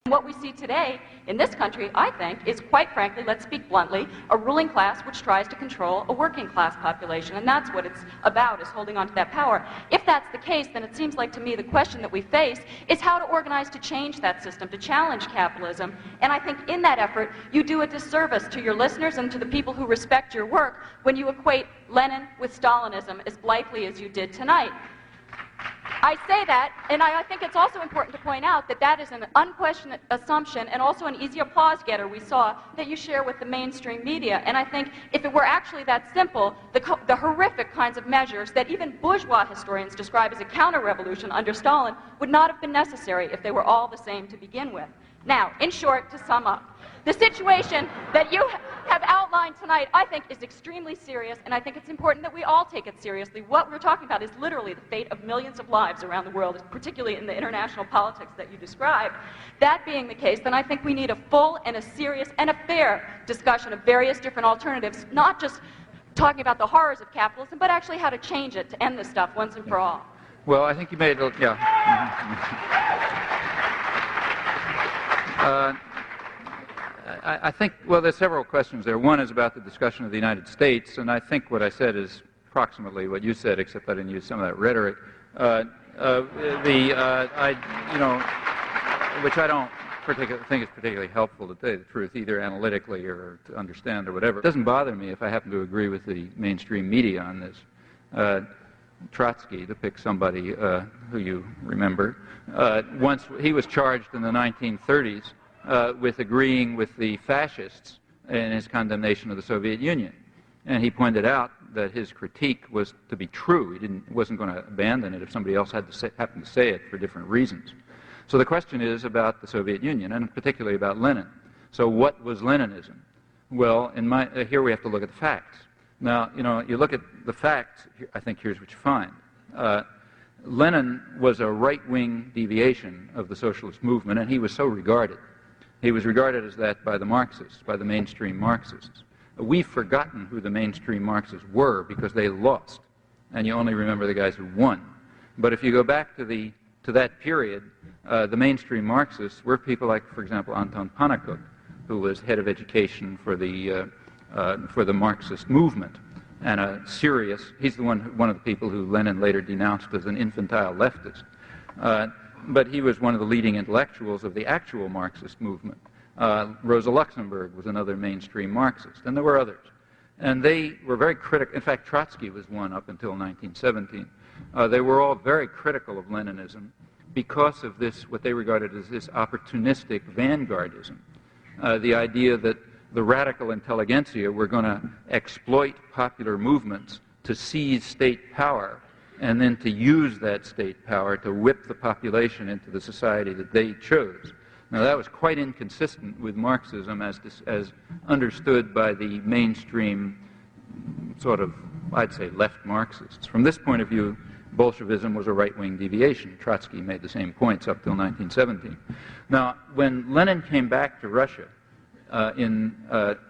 What we see today in this country, I think, is quite frankly, let's speak bluntly, a ruling class which tries to control a working class population. And that's what it's about, is holding on to that power. If that's the case, then it seems like to me the question that we face is how to organize to change that system, to challenge capitalism. And I think in that effort, you do a disservice to your listeners and to the people who respect your work when you equate Lenin with Stalinism as blithely as you did tonight. I say that, and I think it's also important to point out that that is an unquestioned assumption and also an easy applause getter we saw that you share with the mainstream media. And I think if it were actually that simple, the horrific kinds of measures that even bourgeois historians describe as a counter-revolution under Stalin would not have been necessary if they were all the same to begin with. Now, in short, to sum up, the situation that you have outlined tonight, I think, is extremely serious, and I think it's important that we all take it seriously. What we're talking about is literally the fate of millions of lives around the world, particularly in the international politics that you described. That being the case, then I think we need a full and a serious and a fair discussion of various different alternatives, not just talking about the horrors of capitalism, but actually how to change it to end this stuff once and for all. Well, I think you made it, I think, well, there's several questions there. One is about the discussion of the United States, and I think what I said is approximately what you said, except I didn't use some of that rhetoric. Which I don't think is particularly helpful, to tell you the truth, either analytically or to understand or whatever. It doesn't bother me if I happen to agree with the mainstream media on this. Trotsky, to pick somebody who you remember, once he was charged in the 1930s with agreeing with the fascists in his condemnation of the Soviet Union. And he pointed out that his critique was to be true. He wasn't going to abandon it if somebody else happened to say it for different reasons. So the question is about the Soviet Union, and particularly about Lenin. So what was Leninism? Well, here we have to look at the facts. Now, you look at the facts, I think here's what you find. Lenin was a right-wing deviation of the socialist movement, and he was so regarded. He was regarded as that by the Marxists, by the mainstream Marxists. We've forgotten who the mainstream Marxists were because they lost, and you only remember the guys who won. But if you go back to that period, the mainstream Marxists were people like, for example, Anton Pannekoek, who was head of education for the Marxist movement, and he's one of the people who Lenin later denounced as an infantile leftist. But he was one of the leading intellectuals of the actual Marxist movement. Rosa Luxemburg was another mainstream Marxist, and there were others. And they were very critical. In fact, Trotsky was one up until 1917. They were all very critical of Leninism because of this, what they regarded as this opportunistic vanguardism. The idea that the radical intelligentsia were going to exploit popular movements to seize state power and then to use that state power to whip the population into the society that they chose. Now, that was quite inconsistent with Marxism as understood by the mainstream sort of, I'd say, left Marxists. From this point of view, Bolshevism was a right-wing deviation. Trotsky made the same points up till 1917. Now, when Lenin came back to Russia in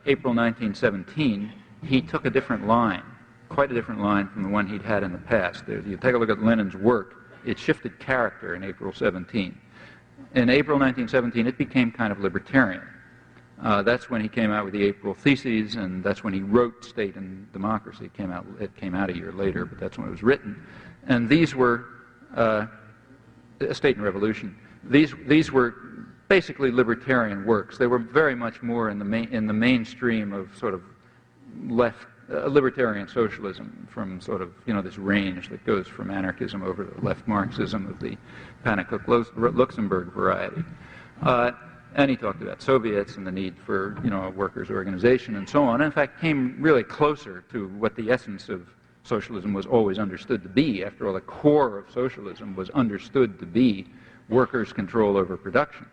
April 1917, he took a different line. Quite a different line from the one he'd had in the past. You take a look at Lenin's work, it shifted character in April 17. In April 1917, it became kind of libertarian. That's when he came out with the April Theses, and that's when he wrote State and Democracy. It came out a year later, but that's when it was written. And these were State and Revolution. These were basically libertarian works. They were very much more in the mainstream of sort of left libertarian socialism, from sort of, this range that goes from anarchism over to left Marxism of the Pannekoek-Luxemburg variety. And he talked about Soviets and the need for, a workers' organization and so on. In fact, came really closer to what the essence of socialism was always understood to be. After all, the core of socialism was understood to be workers' control over production.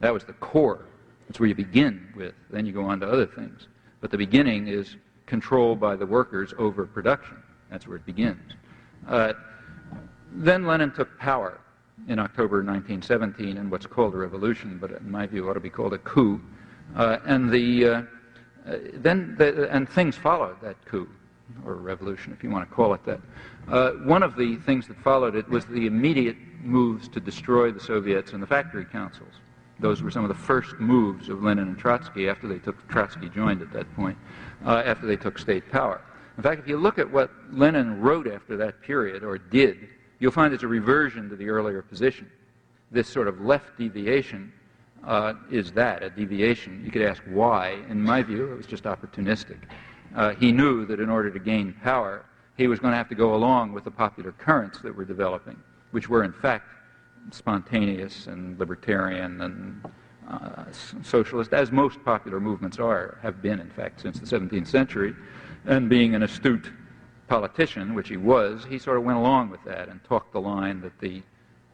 That was the core. That's where you begin with. Then you go on to other things. But the beginning is control by the workers over production. That's where it begins. Then Lenin took power in October 1917 in what's called a revolution, but in my view ought to be called a coup. And things followed that coup, or revolution, if you want to call it that. One of the things that followed it was the immediate moves to destroy the Soviets and the factory councils. Those were some of the first moves of Lenin and Trotsky after they took, Trotsky joined at that point, after they took state power. In fact, if you look at what Lenin wrote after that period, or did, you'll find it's a reversion to the earlier position. This sort of left deviation is that, a deviation. You could ask why. In my view, it was just opportunistic. He knew that in order to gain power, he was going to have to go along with the popular currents that were developing, which were in fact spontaneous and libertarian and socialist, as most popular movements have been, in fact, since the 17th century. And being an astute politician, which he was, he sort of went along with that and talked the line that the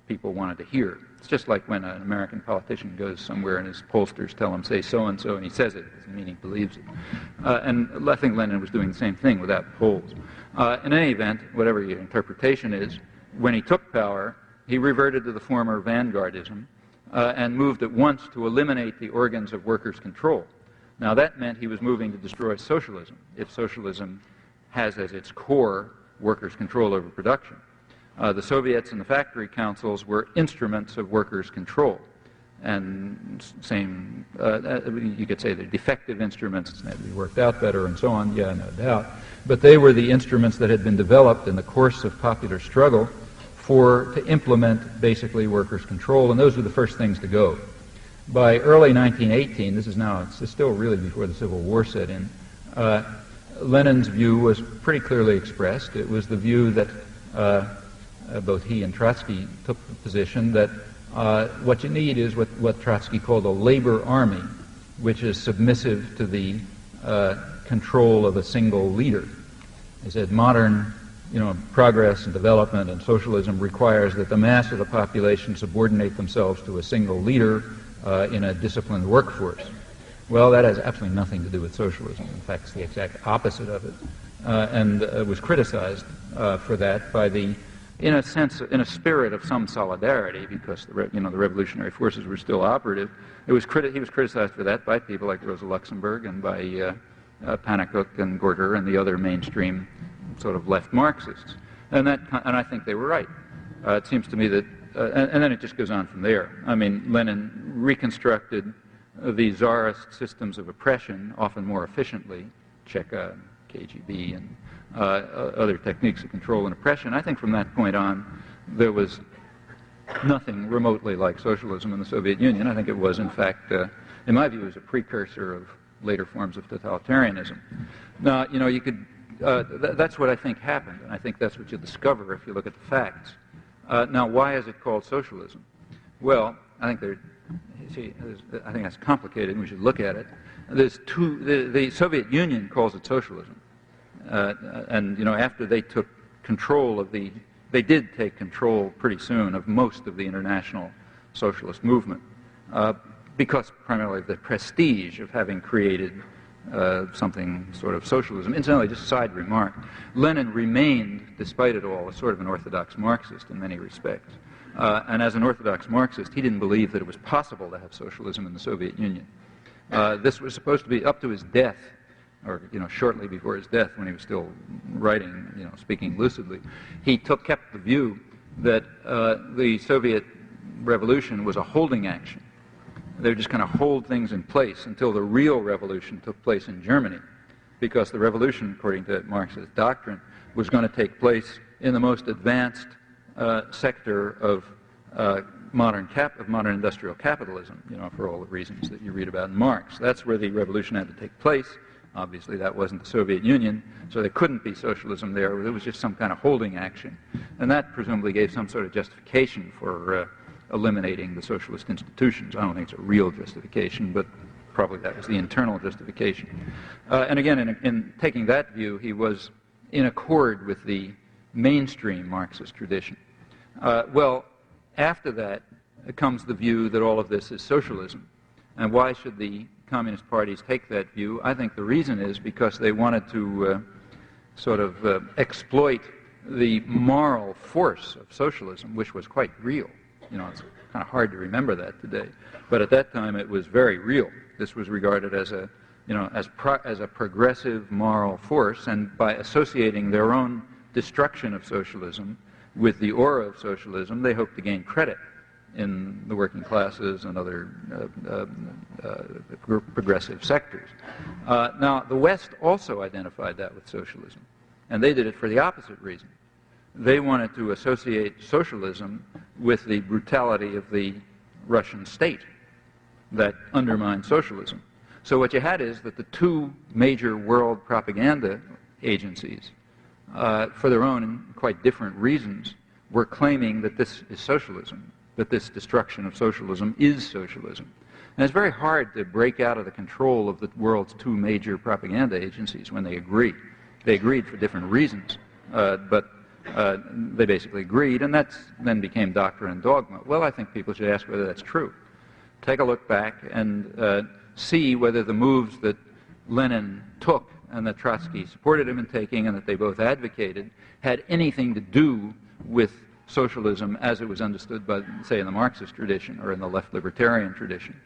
people wanted to hear. It's just like when an American politician goes somewhere and his pollsters tell him, say so-and-so, and he says it, meaning he believes it. And I think Lenin was doing the same thing without polls. In any event, whatever your interpretation is, when he took power, he reverted to the former vanguardism and moved at once to eliminate the organs of workers' control. Now that meant he was moving to destroy socialism, if socialism has as its core workers' control over production. The Soviets and the factory councils were instruments of workers' control. And same, you could say they're defective instruments, they had to be worked out better and so on, yeah, no doubt. But they were the instruments that had been developed in the course of popular struggle to implement basically workers' control, and those were the first things to go. By early 1918, it's still really before the Civil War set in, Lenin's view was pretty clearly expressed. It was the view that both he and Trotsky took the position that what you need is what Trotsky called a labor army, which is submissive to the control of a single leader. He said modern progress and development and socialism requires that the mass of the population subordinate themselves to a single leader in a disciplined workforce. Well, that has absolutely nothing to do with socialism. In fact, it's the exact opposite of it, and was criticized for that by in a spirit of some solidarity, because the revolutionary forces were still operative. He was criticized for that by people like Rosa Luxemburg and by Pannekoek and Gorter and the other mainstream sort of left Marxists, and I think they were right. It seems to me that, and then it just goes on from there. I mean, Lenin reconstructed the czarist systems of oppression often more efficiently, Cheka, KGB, and other techniques of control and oppression. I think from that point on, there was nothing remotely like socialism in the Soviet Union. I think it was, in fact, in my view, it was a precursor of later forms of totalitarianism. Now, you could, that's what I think happened, and I think that's what you'll discover if you look at the facts. Now, why is it called socialism? Well, I think I think that's complicated, and we should look at it. The Soviet Union calls it socialism. And after they took control they did take control pretty soon of most of the international socialist movement, because primarily of the prestige of having created something sort of socialism. Incidentally, just a side remark, Lenin remained, despite it all, a sort of an orthodox Marxist in many respects. And as an orthodox Marxist, he didn't believe that it was possible to have socialism in the Soviet Union. This was supposed to be up to his death, or shortly before his death, when he was still writing, speaking lucidly. He kept the view that the Soviet revolution was a holding action. They were just going to hold things in place until the real revolution took place in Germany, because the revolution, according to Marxist doctrine, was going to take place in the most advanced sector of modern industrial capitalism, for all the reasons that you read about in Marx. That's where the revolution had to take place. Obviously, that wasn't the Soviet Union, so there couldn't be socialism there. It was just some kind of holding action. And that presumably gave some sort of justification for eliminating the socialist institutions. I don't think it's a real justification, but probably that was the internal justification. And again, in taking that view, he was in accord with the mainstream Marxist tradition. Well, after that comes the view that all of this is socialism. And why should the communist parties take that view? I think the reason is because they wanted to sort of exploit the moral force of socialism, which was quite real. It's kind of hard to remember that today, but at that time it was very real. This was regarded as a progressive moral force, and by associating their own destruction of socialism with the aura of socialism, they hoped to gain credit in the working classes and other progressive sectors. Now, the West also identified that with socialism, and they did it for the opposite reason. They wanted to associate socialism with the brutality of the Russian state that undermined socialism. So what you had is that the two major world propaganda agencies, for their own and quite different reasons, were claiming that this is socialism, that this destruction of socialism is socialism. And it's very hard to break out of the control of the world's two major propaganda agencies when they agree. They agreed for different reasons, but they basically agreed, and that then became doctrine and dogma. Well, I think people should ask whether that's true. Take a look back and see whether the moves that Lenin took and that Trotsky supported him in taking and that they both advocated had anything to do with socialism as it was understood by, say, in the Marxist tradition or in the left libertarian tradition.